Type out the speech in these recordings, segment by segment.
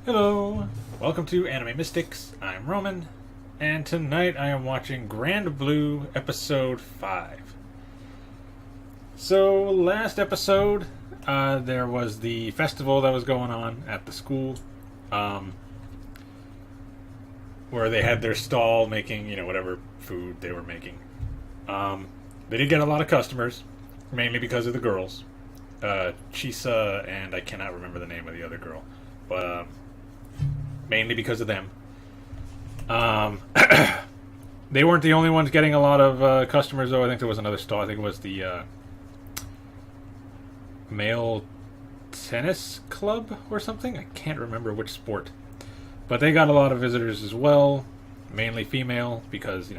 Hello! Welcome to Anime Mystics. I'm Roman, and tonight I am watching Grand Blue Episode 5. So, last episode, there was the festival that was going on at the school, where they had their stall making, whatever food they were making. They did get a lot of customers, mainly because of the girls. Chisa, and I cannot remember the name of the other girl, but, mainly because of them. They weren't the only ones getting a lot of customers, though. I think there was another stall. I think it was the male tennis club or something. I can't remember which sport. But they got a lot of visitors as well, mainly female, because,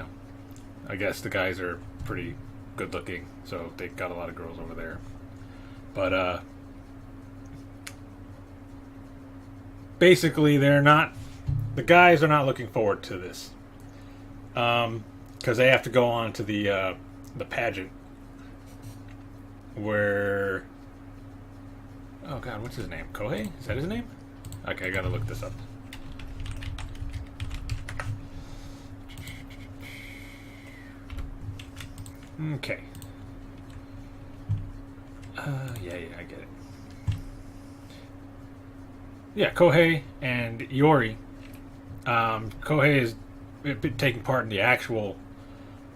I guess the guys are pretty good looking, so they got a lot of girls over there. But, basically, the guys are not looking forward to this. Because they have to go on to the pageant where, oh god, what's his name? Kohei? Is that his name? Okay, I gotta look this up. Okay. Yeah, I get it. Yeah, Kohei and Iori. Kohei is taking part in the actual,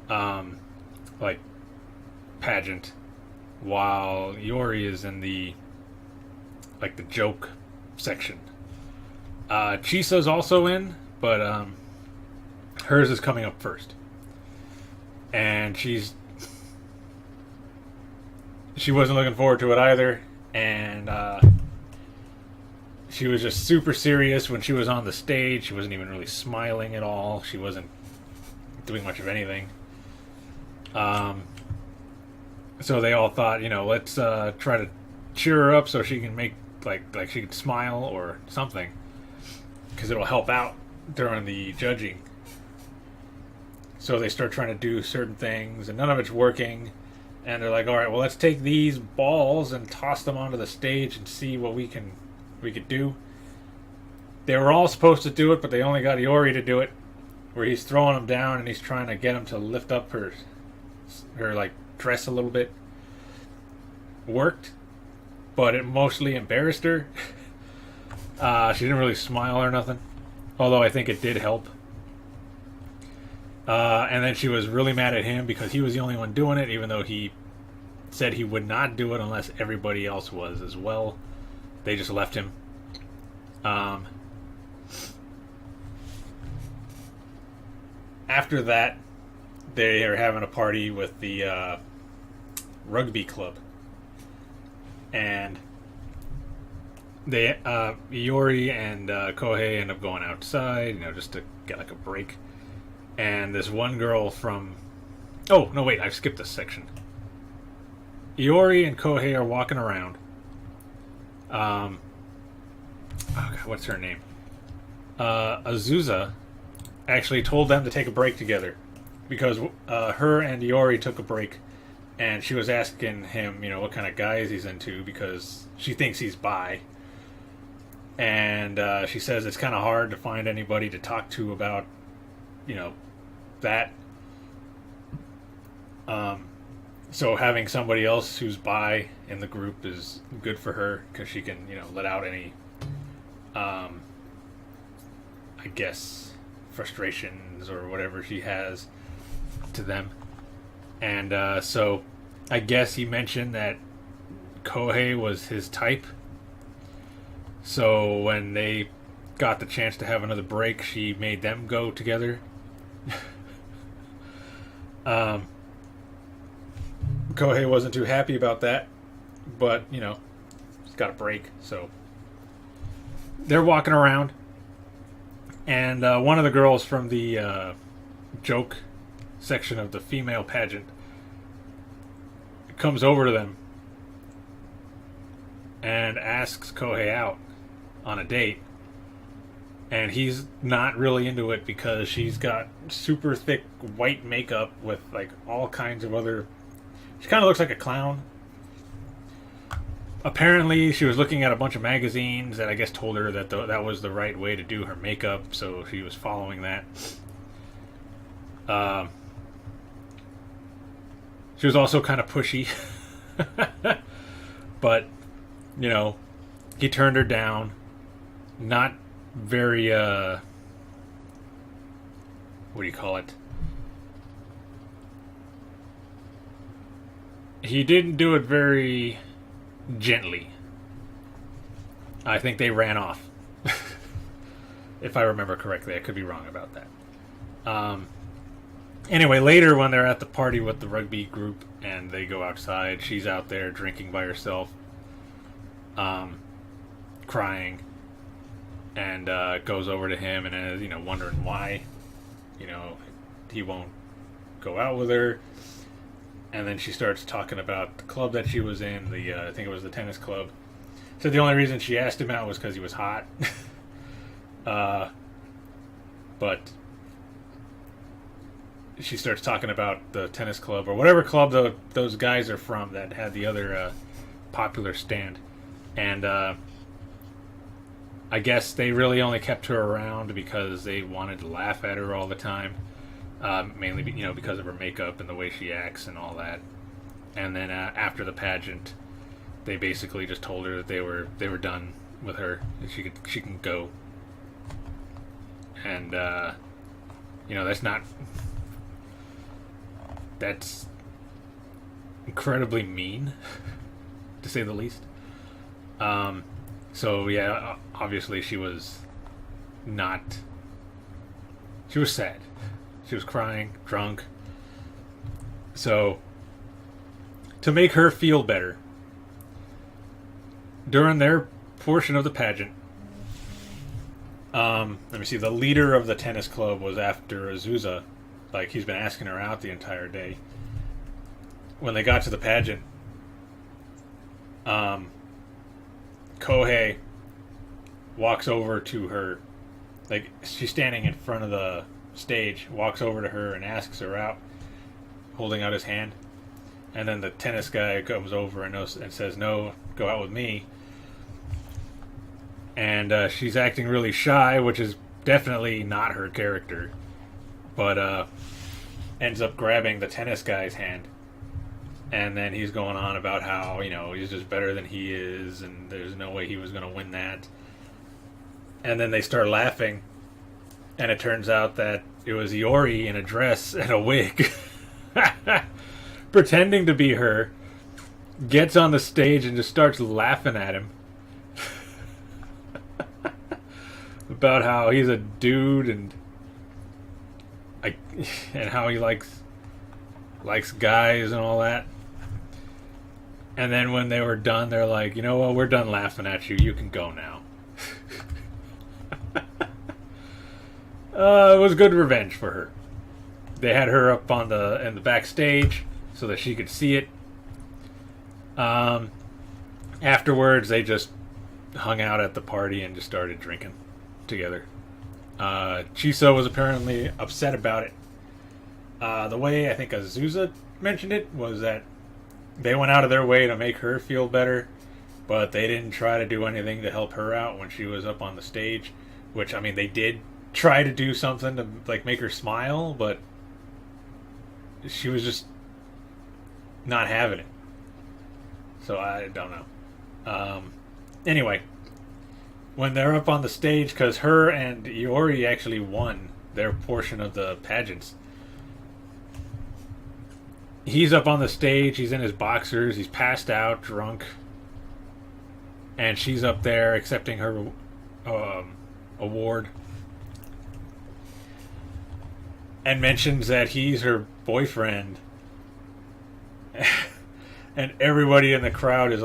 like, pageant, while Iori is in the joke section. Chisa's also in, but hers is coming up first, and she wasn't looking forward to it either, and she was just super serious when she was on the stage. She wasn't even really smiling at all. She wasn't doing much of anything. So they all thought, let's try to cheer her up so she can make like she can smile or something, because it'll help out during the judging. So they start trying to do certain things, and none of it's working. And they're like, all right, well, let's take these balls and toss them onto the stage and see what we could do. They were all supposed to do it, but they only got Iori to do it, where he's throwing them down and he's trying to get them to lift up her like dress a little bit. Worked, but it mostly embarrassed her. She didn't really smile or nothing, although I think it did help. And then she was really mad at him because he was the only one doing it, even though he said he would not do it unless everybody else was as well. They just left him. After that, they are having a party with the rugby club, and they Iori and Kohei end up going outside, just to get like a break. And this one girl from, oh no, wait, I've skipped this section. Iori and Kohei are walking around. Oh god, what's her name? Azusa actually told them to take a break together, because her and Iori took a break, and she was asking him, what kind of guys he's into, because she thinks he's bi. And she says it's kind of hard to find anybody to talk to about, that. So having somebody else who's bi in the group is good for her, because she can, let out any, I guess, frustrations or whatever she has to them. And so I guess he mentioned that Kohei was his type. So when they got the chance to have another break, she made them go together. Kohei wasn't too happy about that, but he's got a break, so they're walking around, and one of the girls from the joke section of the female pageant comes over to them and asks Kohei out on a date. And he's not really into it because she's got super thick white makeup with like all kinds of other. She kind of looks like a clown. apparently she was looking at a bunch of magazines that I guess told her that that was the right way to do her makeup, so she was following that. She was also kind of pushy. But, you know, he turned her down. Not very, what do you call it? He didn't do it very gently. I think they ran off. If I remember correctly. I could be wrong about that. Anyway, later when they're at the party with the rugby group and they go outside, she's out there drinking by herself, crying, and goes over to him and is, wondering why, he won't go out with her. And then she starts talking about the club that she was in, I think it was the tennis club. So the only reason she asked him out was because he was hot. But she starts talking about the tennis club, or whatever club those guys are from that had the other popular stand. And I guess they really only kept her around because they wanted to laugh at her all the time. Mainly, because of her makeup and the way she acts and all that. And then after the pageant, they basically just told her that they were done with her. That she can go. And that's incredibly mean, to say the least. So yeah, obviously she was sad. She was crying, drunk. So, to make her feel better, during their portion of the pageant, let me see, the leader of the tennis club was after Azusa. Like, he's been asking her out the entire day. When they got to the pageant, Kohei walks over to her. Like, she's standing in front of the stage, walks over to her and asks her out, holding out his hand. And then the tennis guy comes over and says, "No, go out with me." And she's acting really shy, which is definitely not her character. But ends up grabbing the tennis guy's hand. And then he's going on about how, he's just better than he is, and there's no way he was going to win that. And then they start laughing. And it turns out that it was Iori in a dress and a wig. Pretending to be her. Gets on the stage and just starts laughing at him. About how he's a dude and how he likes guys and all that. And then when they were done, they're like, "You know what? We're done laughing at you. You can go now." It was good revenge for her. They had her up in the backstage so that she could see it. Afterwards, they just hung out at the party and just started drinking together. Chiso was apparently upset about it. The way I think Azusa mentioned it was that they went out of their way to make her feel better, but they didn't try to do anything to help her out when she was up on the stage. Which, I mean, they did try to do something to make her smile, but she was just not having it. So I don't know. Anyway, when they're up on the stage, because her and Iori actually won their portion of the pageants, he's up on the stage, he's in his boxers, he's passed out, drunk, and she's up there accepting her award, and mentions that he's her boyfriend. And everybody in the crowd is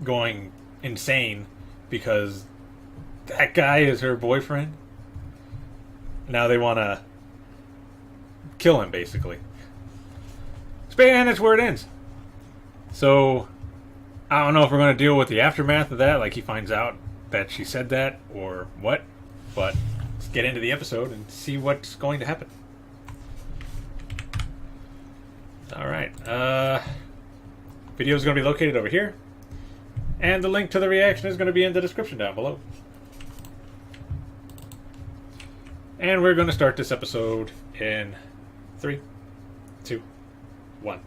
going insane because that guy is her boyfriend. Now they want to kill him, basically. And that's where it ends. So I don't know if we're going to deal with the aftermath of that, like he finds out that she said that or what, but let's get into the episode and see what's going to happen. Alright, Video is going to be located over here. And the link to the reaction is going to be in the description down below. And we're going to start this episode in 3, 2, 1.